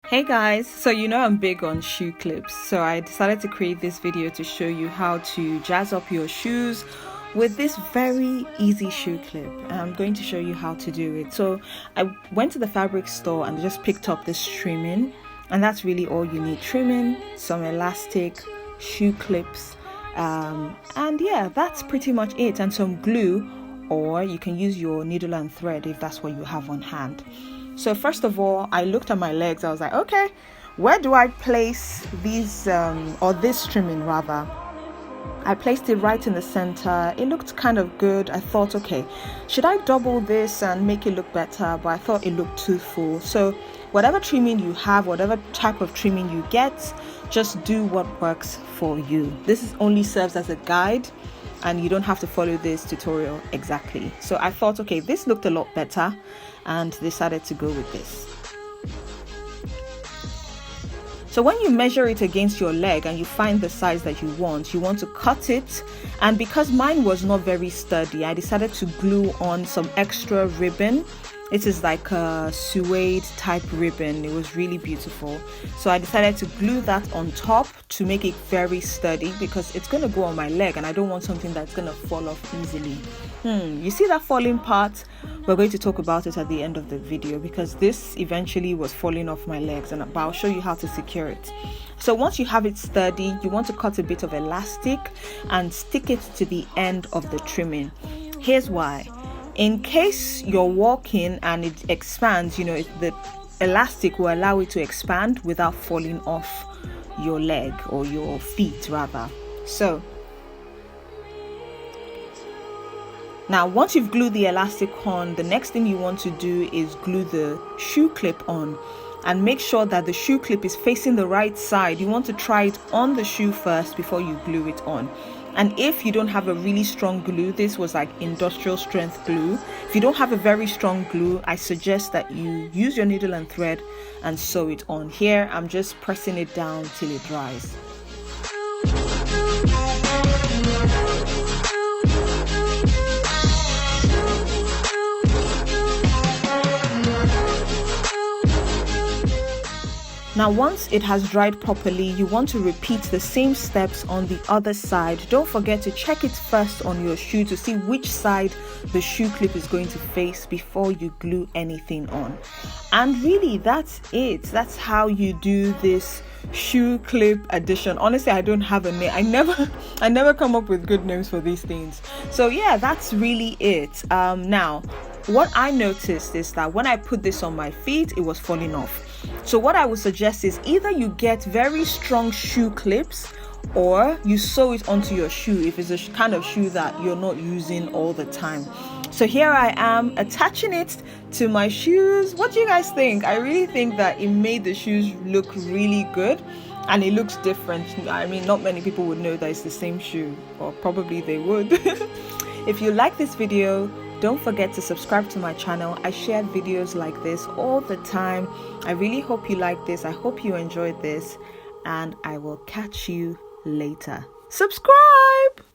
Hey guys, so I'm big on shoe clips, so I decided to create this video to show you how to jazz up your shoes with this very easy shoe clip. I'm going to show you how to do it. So I went to the fabric store and just picked up this trimming, and that's really all you need: trimming, some elastic, shoe clips, and yeah, that's pretty much it, and some glue, or you can use your needle and thread if that's what you have on hand. So first of all, I looked at my legs. I was like, okay, where do I place these, or this trimming rather? I placed it right in the center. It looked kind of good. I thought, okay, should I double this and make it look better? But I thought it looked too full. So whatever trimming you have, whatever type of trimming you get, just do what works for you. This only serves as a guide, and you don't have to follow this tutorial exactly. So I thought, okay, this looked a lot better, and decided to go with this. So when you measure it against your leg and you find the size that you want to cut it. And because mine was not very sturdy, I decided to glue on some extra ribbon. It is like a suede type ribbon. It was really beautiful. So I decided to glue that on top to make it very sturdy, because it's going to go on my leg and I don't want something that's going to fall off easily. You see that falling part? We're going to talk about it at the end of the video, because this eventually was falling off my legs, and I'll show you how to secure it. So once you have it sturdy, you want to cut a bit of elastic and stick it to the end of the trimming. Here's why. In case you're walking and it expands, the elastic will allow it to expand without falling off your leg, or your feet rather. So now, once you've glued the elastic on, the next thing you want to do is glue the shoe clip on, and make sure that the shoe clip is facing the right side. You want to try it on the shoe first before you glue it on. And if you don't have a really strong glue, this was like industrial strength glue. If you don't have a very strong glue, I suggest that you use your needle and thread and sew it on. Here, I'm just pressing it down till it dries. Now, once it has dried properly, you want to repeat the same steps on the other side. Don't forget to check it first on your shoe to see which side the shoe clip is going to face before you glue anything on. And really, that's it. That's how you do this shoe clip addition. Honestly, I don't have a name. I never come up with good names for these things. So yeah, that's really it. Now, what I noticed is that when I put this on my feet, it was falling off. So what I would suggest is either you get very strong shoe clips, or you sew it onto your shoe if it's a kind of shoe that you're not using all the time. So here I am attaching it to my shoes. What do you guys think? I really think that it made the shoes look really good, and it looks different. I mean, not many people would know that it's the same shoe, or probably they would. If you like this video, don't forget to subscribe to my channel. I share videos like this all the time. I really hope you like this. I hope you enjoyed this, and I will catch you later. Subscribe!